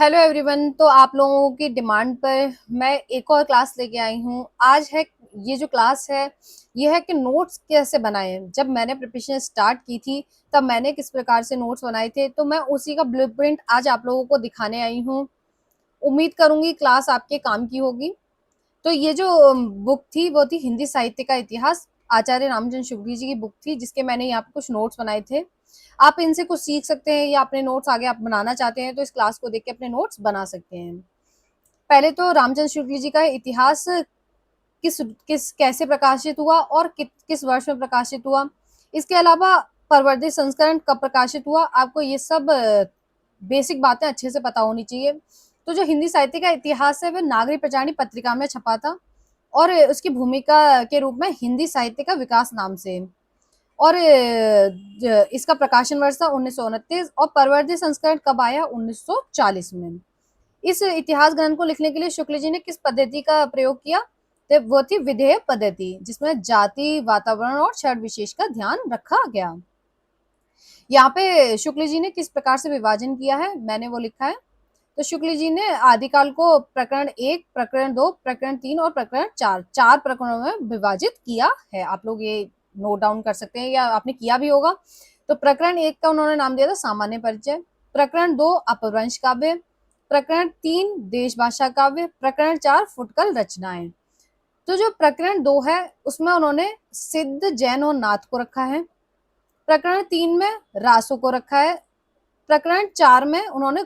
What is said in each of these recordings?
Hello everyone. तो आप लोगों की डिमांड पर मैं एक और क्लास लेके आई हूँ। आज है ये जो क्लास है, ये है कि नोट्स कैसे बनाएं। जब मैंने प्रिपरेशन स्टार्ट की थी तब मैंने किस प्रकार से नोट्स बनाए थे, तो मैं उसी का ब्लूप्रिंट आज आप लोगों को दिखाने आई हूँ। उम्मीद करूंगी क्लास आपके काम की होगी। तो ये जो बुक थी वो थी हिंदी साहित्य का इतिहास, आचार्य रामचंद्र शुक्ल जी की बुक थी, जिसके मैंने यहाँ पे कुछ नोट्स बनाए थे। आप इनसे कुछ सीख सकते हैं या अपने नोट्स आगे आप बनाना चाहते हैं तो इस क्लास को देख के अपने नोट्स बना सकते हैं। पहले तो रामचंद्र शुक्ल जी का इतिहास किस किस कैसे प्रकाशित हुआ और किस वर्ष में प्रकाशित हुआ, इसके अलावा परवर्तित संस्करण कब प्रकाशित हुआ, आपको ये सब बेसिक बातें अच्छे से पता होनी चाहिए। तो जो हिंदी साहित्य का इतिहास है वह नागरिक प्रचारणी पत्रिका में छपा था और उसकी भूमिका के रूप में हिंदी साहित्य का विकास नाम से। और इसका प्रकाशन वर्ष था 1929 और परवर्ती संस्करण कब आया? 1940 में। इस इतिहास ग्रंथ को लिखने के लिए शुक्ल जी ने किस पद्धति का प्रयोग किया? तो वो थी विधेय पद्धति, जिसमें जाति, वातावरण और क्षण विशेष का ध्यान रखा गया। यहाँ पे शुक्ल जी ने किस प्रकार से विभाजन किया है मैंने वो लिखा है। तो शुक्ल जी ने आदिकाल को प्रकरण 1, प्रकरण 2, प्रकरण 3 और प्रकरण 4 चार प्रकरणों में विभाजित किया है। आप लोग ये नोट डाउन कर सकते हैं या आपने किया भी होगा। तो प्रकरण 1 का उन्होंने नाम दिया था सामान्य परिचय, प्रकरण 2 अपभ्रंश काव्य, प्रकरण 3 देश भाषा काव्य, प्रकरण 4 फुटकल रचनाएं। तो जो प्रकरण 2 है उसमें उन्होंने सिद्ध, जैन और नाथ को रखा है। प्रकरण 3 में रासो को रखा है। प्रकरण 4 में उन्होंने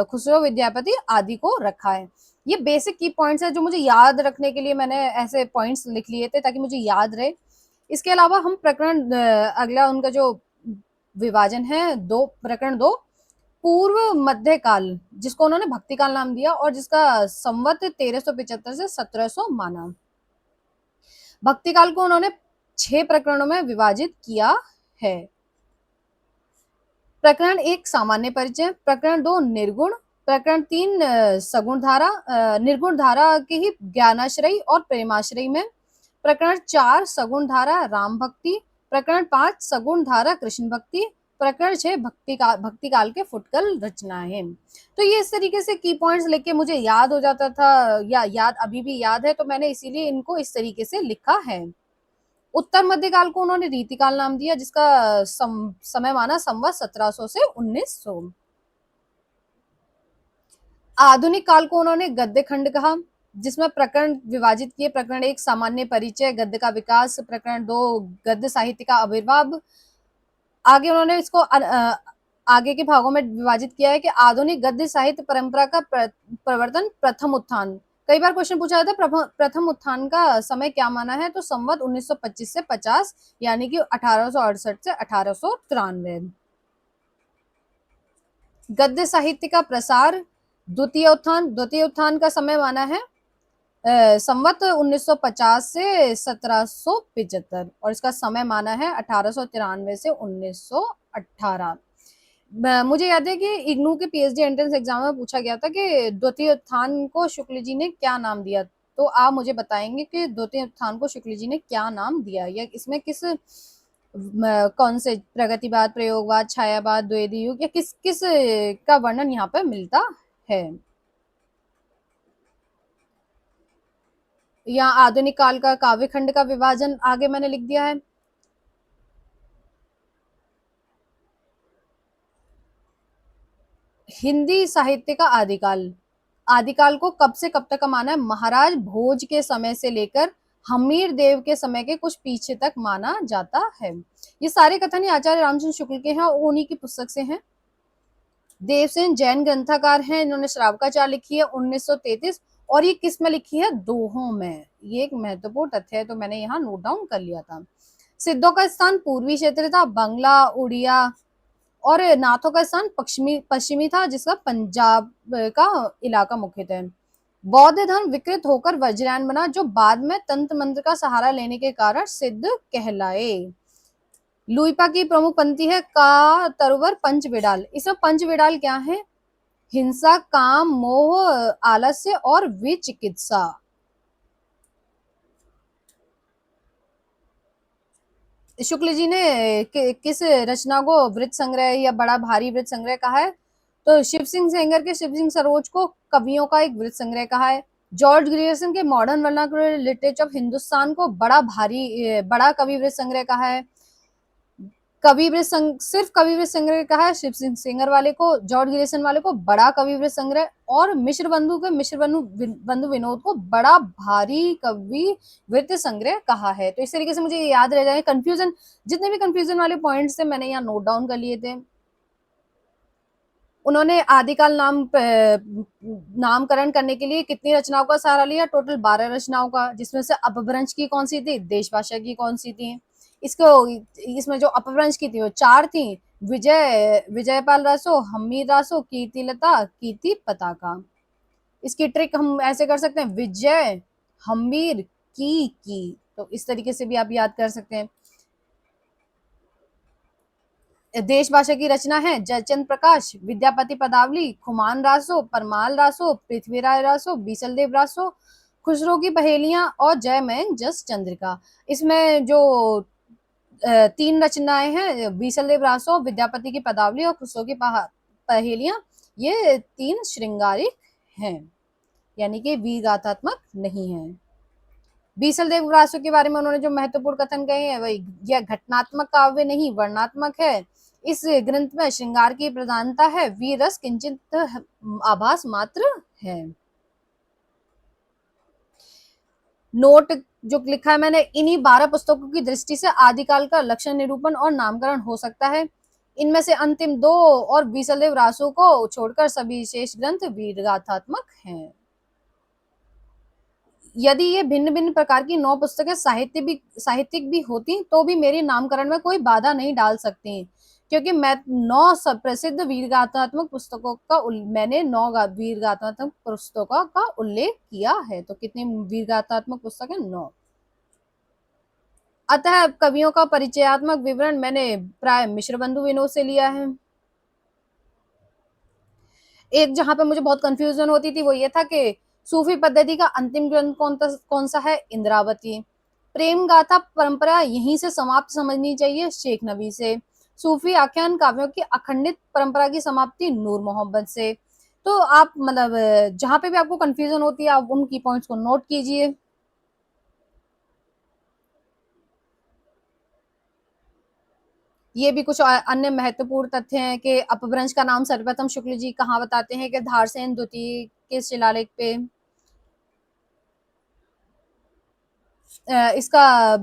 खुसरो विद्यापति आदि को रखा है। ये बेसिक की पॉइंट्स है जो मुझे याद रखने के लिए मैंने ऐसे पॉइंट्स लिख लिए थे ताकि मुझे याद रहे। इसके अलावा हम प्रकरण अगला उनका जो विभाजन है, दो प्रकरण 2 पूर्व मध्य काल, जिसको उन्होंने भक्ति काल नाम दिया और जिसका संवत 1375 से 1700 माना। भक्ति काल को उन्होंने 6 प्रकरणों में विभाजित किया है। प्रकरण 1 सामान्य परिचय, प्रकरण 2 निर्गुण, प्रकरण 3 सगुण धारा, निर्गुण धारा के ही ज्ञानाश्रयी और प्रेमाश्रयी में, प्रकरण 4 सगुण धारा राम भक्ति, प्रकरण 5 सगुण धारा कृष्ण भक्ति, प्रकरण 6 भक्ति काल के फुटकल रचनाएं। तो ये इस तरीके से की पॉइंट्स लेके मुझे याद हो जाता था, या याद अभी भी याद है, तो मैंने इसीलिए इनको इस तरीके से लिखा है। उत्तर मध्यकाल को उन्होंने रीतिकाल नाम दिया, जिसका समय माना संवत 1700 से 1900। आधुनिक काल को उन्होंने गद्य खंड कहा, जिसमें प्रकरण विभाजित किए। प्रकरण 1 सामान्य परिचय, गद्य का विकास, प्रकरण 2 गद्य साहित्य का आविर्भाव। आगे उन्होंने इसको आगे के भागों में विभाजित किया है कि आधुनिक गद्य साहित्य परंपरा का प्रवर्तन, प्रथम उत्थान। कई बार क्वेश्चन पूछा जाता है प्रथम उत्थान का समय क्या माना है, तो संवत 1925 से 50, यानी कि 1868 से 1893। गद्य साहित्य का प्रसार, द्वितीय उत्थान का समय माना है संवत 1950 से 1775 और इसका समय माना है 1893 से 1918। मुझे याद है कि इग्नू के पीएचडी एंट्रेंस एग्जाम में पूछा गया था कि द्वितीय उत्थान को शुक्ल जी ने क्या नाम दिया। तो आप मुझे बताएंगे कि द्वितीय उत्थान को शुक्ल जी ने क्या नाम दिया, या इसमें किस कौन से प्रगतिवाद, प्रयोगवाद, छायावाद, द्वैधी युग, या किस किस का वर्णन यहाँ पे मिलता है। यहाँ आधुनिक काल का काव्य खंड का विभाजन आगे मैंने लिख दिया है। हिंदी साहित्य का आदिकाल, आदिकाल को कब से कब तक का माना है? महाराज भोज के समय से लेकर हमीर देव के समय के कुछ पीछे तक माना जाता है। ये सारे कथन आचार्य रामचंद्र शुक्ल के हैं और उन्हीं की पुस्तक से हैं। देवसेन जैन ग्रंथकार हैं, इन्होंने श्रावकाचार लिखी है 1933 और ये किस में लिखी है? दोहों में। ये एक महत्वपूर्ण तथ्य है, तो मैंने यहाँ नोट डाउन कर लिया था। सिद्धों का स्थान पूर्वी क्षेत्र था, बंगला, उड़िया, और नाथों का स्थान पश्चिमी पश्चिमी था, जिसका पंजाब का इलाका मुख्य था। बौद्ध धर्म विकृत होकर वज्रयान बना, जो बाद में तंत्र मंत्र का सहारा लेने के कारण सिद्ध कहलाए। लुइपा की प्रमुख पंक्ति है का तरुवर पंच विडाल। इसमें पंच विडाल क्या है? हिंसा, काम, मोह, आलस्य और विचिकित्सा। शुक्ल जी ने किस रचना को वृत्त संग्रह या बड़ा भारी वृत्त संग्रह कहा है? तो शिव सिंह सेंगर के शिव सिंह सरोज को कवियों का एक वृत्त संग्रह कहा है। जॉर्ज ग्रियर्सन के modern vernacular literature of Hindustan को बड़ा कवि वृत्त संग्रह कहा है। सिर्फ कवि वृत्त संग्रह कहा है शिव सिंह सेंगर वाले को, जॉर्ज ग्रियर्सन वाले को बड़ा कवि वृत्त संग्रह, और मिश्र बंधु विनोद को बड़ा भारी कवि वृत्त संग्रह कहा है। तो इस तरीके से मुझे याद रह जाए। कंफ्यूजन, जितने भी कंफ्यूजन वाले पॉइंट्स थे मैंने यहाँ नोट डाउन कर लिए थे। उन्होंने आदिकाल नामकरण करने के लिए कितनी रचनाओं का सहारा लिया? टोटल 12 रचनाओं का, जिसमें से अपभ्रंश की कौन सी थी, देश भाषा की कौन सी थी। इसको इसमें जो अपभ्रंश की थी वो 4 थी, विजयपाल रासो, हम्मीर रासो, कीर्तिलता, कीर्ति पताका। इसकी ट्रिक हम ऐसे कर सकते हैं, विजय, हम्मीर, की। तो इस तरीके से भी आप याद कर सकते हैं। देश भाषा की रचना है जयचंद प्रकाश, विद्यापति पदावली, खुमान रासो, परमाल रासो, पृथ्वीराज रासो, बीसलदेव रासो, खुसरो की पहेलियां और जयमैन जस चंद्रिका। इसमें जो 3 रचनाएं हैं, बीसलदेव रासो, विद्यापति की पदावली और खुसरो की पहेलियां, ये 3 श्रृंगारिक हैं, यानी कि वीर गाथात्मक नहीं है। बीसलदेव रासो के बारे में उन्होंने जो महत्वपूर्ण कथन कहे हैं वही, यह घटनात्मक काव्य नहीं वर्णात्मक है। इस ग्रंथ में श्रृंगार की प्रधानता है, वीर रस किंचित आभास मात्र है। नोट जो लिखा है मैंने, इन्हीं 12 पुस्तकों की दृष्टि से आदिकाल का लक्षण निरूपण और नामकरण हो सकता है। इनमें से अंतिम 2 और बीसलदेव रासो को छोड़कर सभी शेष ग्रंथ वीर गाथात्मक हैं। यदि ये भिन्न भिन्न प्रकार की 9 पुस्तकें साहित्यिक भी होती तो भी मेरे नामकरण में कोई बाधा नहीं डाल सकती, क्योंकि मैं 9 प्रसिद्ध वीरगाथात्मक पुस्तकों का मैंने 9 वीरगाथात्मक पुस्तकों का उल्लेख किया है। तो कितनी वीरगाथात्मक पुस्तक है? 9। अतः कवियों का परिचयात्मक विवरण मैंने प्राय मिश्रबंधु विनोद से लिया है। एक जहां पे मुझे बहुत कंफ्यूजन होती थी वो ये था कि सूफी पद्धति का अंतिम ग्रंथ कौन सा है? इंद्रावती। प्रेम गाथा परंपरा यहीं से समाप्त समझनी चाहिए, शेख नबी से। सूफी आख्यान काव्यों की अखंडित परंपरा की समाप्ति नूर मोहम्मद से। तो आप मतलब जहां पे भी आपको कंफ्यूजन होती है आप उन की पॉइंट्स को नोट कीजिए। ये भी कुछ अन्य महत्वपूर्ण तथ्य हैं कि अपभ्रंश का नाम सर्वप्रथम शुक्ल जी कहाँ बताते हैं? कि धारसेन द्वितीय के शिलालेख पे। इसका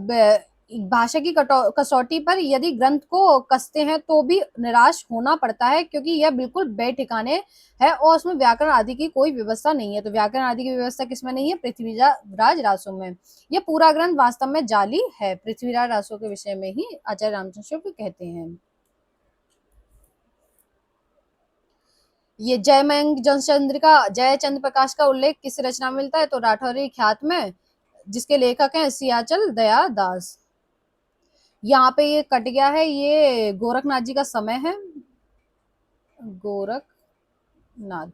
भाषा की कसौटी पर यदि ग्रंथ को कसते हैं तो भी निराश होना पड़ता है, क्योंकि यह बिल्कुल बेठिकाने है और उसमें व्याकरण आदि की कोई व्यवस्था नहीं है। तो व्याकरण आदि की व्यवस्था किसमें नहीं है? पृथ्वीराज रासो में। यह पूरा ग्रंथ वास्तव में जाली है, पृथ्वीराज रासो के विषय में ही आचार्य रामचंद्र शुक्ल कहते हैं। ये जयमंग जनचंद्रिका जयचंद्र प्रकाश का उल्लेख किस रचना में मिलता है? तो राठौरी ख्यात में, जिसके लेखक हैं सियाचल दया दास। यहाँ पे ये कट गया है, ये गोरखनाथ जी का समय है। गोरखनाथ,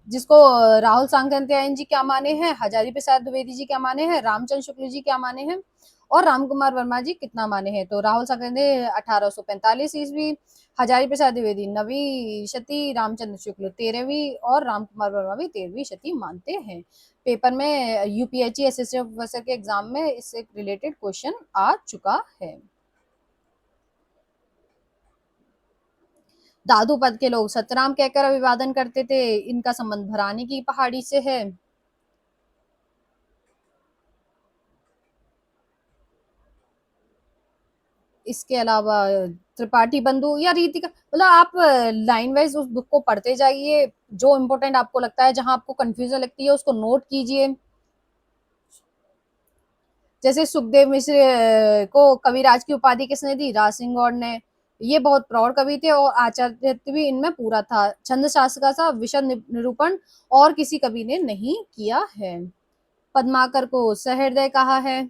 जिसको राहुल सांकृत्यायन जी क्या माने हैं, हजारी प्रसाद द्विवेदी जी क्या माने हैं, रामचंद्र शुक्ल जी क्या माने हैं, और राम कुमार वर्मा जी कितना माने हैं? तो राहुल सांकृत्यायन 1845 ईस्वी, हजारी प्रसाद द्विवेदी 9वीं शती, रामचंद्र शुक्ल 13वीं और राम कुमार वर्मा भी 13वीं शती मानते हैं। पेपर में यूपीएससी असिस्टेंट प्रोफेसर के एग्जाम में इससे रिलेटेड क्वेश्चन आ चुका है। दादू पद के लोग सतराम कहकर अभिवादन करते थे, इनका संबंध भरानी की पहाड़ी से है। इसके अलावा त्रिपाठी बंधु या रीति का, मतलब आप लाइन वाइज उस बुक को पढ़ते जाइए, जो इम्पोर्टेंट आपको लगता है, जहां आपको कंफ्यूजन लगती है उसको नोट कीजिए। जैसे सुखदेव मिश्र को कविराज की उपाधि किसने दी? राज सिंह गौड़ ने। ये बहुत प्रौढ़ कवि थे और आचार्य भी इनमें पूरा था। छंद शास्त्र का सा विशद निरूपण और किसी कवि ने नहीं किया है। पद्माकर को सहृदय कहा है।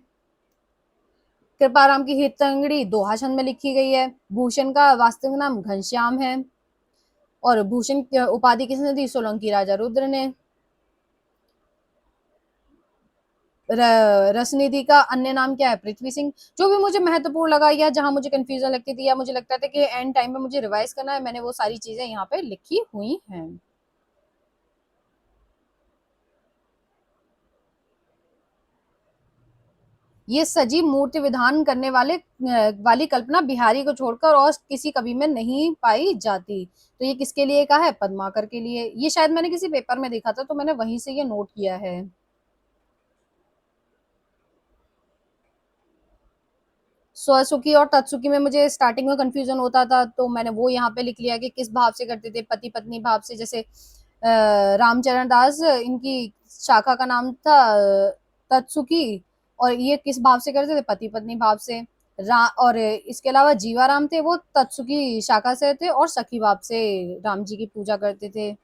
कृपाराम की हितंगड़ी दोहा छंद में लिखी गई है। भूषण का वास्तविक नाम घनश्याम है और भूषण उपाधि किसने दी? सोलंकी राजा रुद्र ने। रसनिधि का अन्य नाम क्या है? पृथ्वी सिंह। जो भी मुझे महत्वपूर्ण लगा या जहाँ मुझे कन्फ्यूज़न लगती थी या मुझे लगता था कि एंड टाइम पे मुझे रिवाइज़ करना है, मैंने वो सारी चीज़ें यहाँ पे लिखी हुई हैं। ये सजीव मूर्ति विधान करने वाली कल्पना बिहारी को छोड़कर और किसी कवि में नहीं पाई जाती। तो ये किसके लिए कहा है? पद्माकर के लिए। ये शायद मैंने किसी पेपर में देखा था, तो मैंने वहीं से ये नोट किया है। स्वसुखी और तत्सुखी में मुझे स्टार्टिंग में कंफ्यूजन होता था, तो मैंने वो यहाँ पे लिख लिया कि किस भाव से करते थे, पति पत्नी भाव से। जैसे रामचरण दास, इनकी शाखा का नाम था तत्सुखी, और ये किस भाव से करते थे? पति पत्नी भाव से। और इसके अलावा जीवाराम थे, वो तत्सुखी शाखा से थे और सखी भाव से राम जी की पूजा करते थे।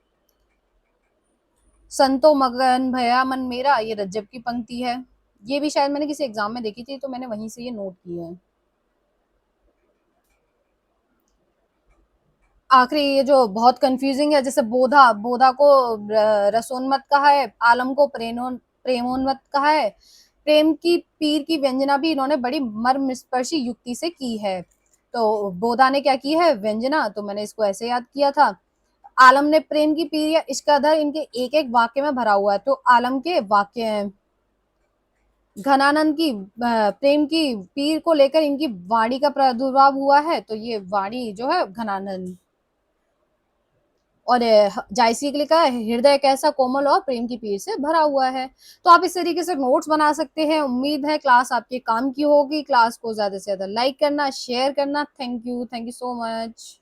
संतो मगन भया मन मेरा, ये रज्जब की पंक्ति है। ये भी शायद मैंने किसी एग्जाम में देखी थी, तो मैंने वहीं से ये नोट की है। आखिरी ये जो बहुत कंफ्यूजिंग है, जैसे बोधा, बोधा को रसोन्मत कहा है, आलम को प्रेमोन्मत कहा है। प्रेम की पीर की व्यंजना भी इन्होंने बड़ी मर्मस्पर्शी युक्ति से की है। तो बोधा ने क्या की है व्यंजना, तो मैंने इसको ऐसे याद किया था। आलम ने प्रेम की पीर या इश्क का दर इनके एक एक वाक्य में भरा हुआ है, तो आलम के वाक्य हैं। घनानंद की प्रेम की पीर को लेकर इनकी वाणी का प्रादुर्भाव हुआ है, तो ये वाणी जो है घनानंद। और जायसी के लिखा है, हृदय कैसा कोमल और प्रेम की पीर से भरा हुआ है। तो आप इस तरीके से नोट्स बना सकते हैं। उम्मीद है क्लास आपके काम की होगी। क्लास को ज्यादा से ज्यादा लाइक करना, शेयर करना। Thank you so much.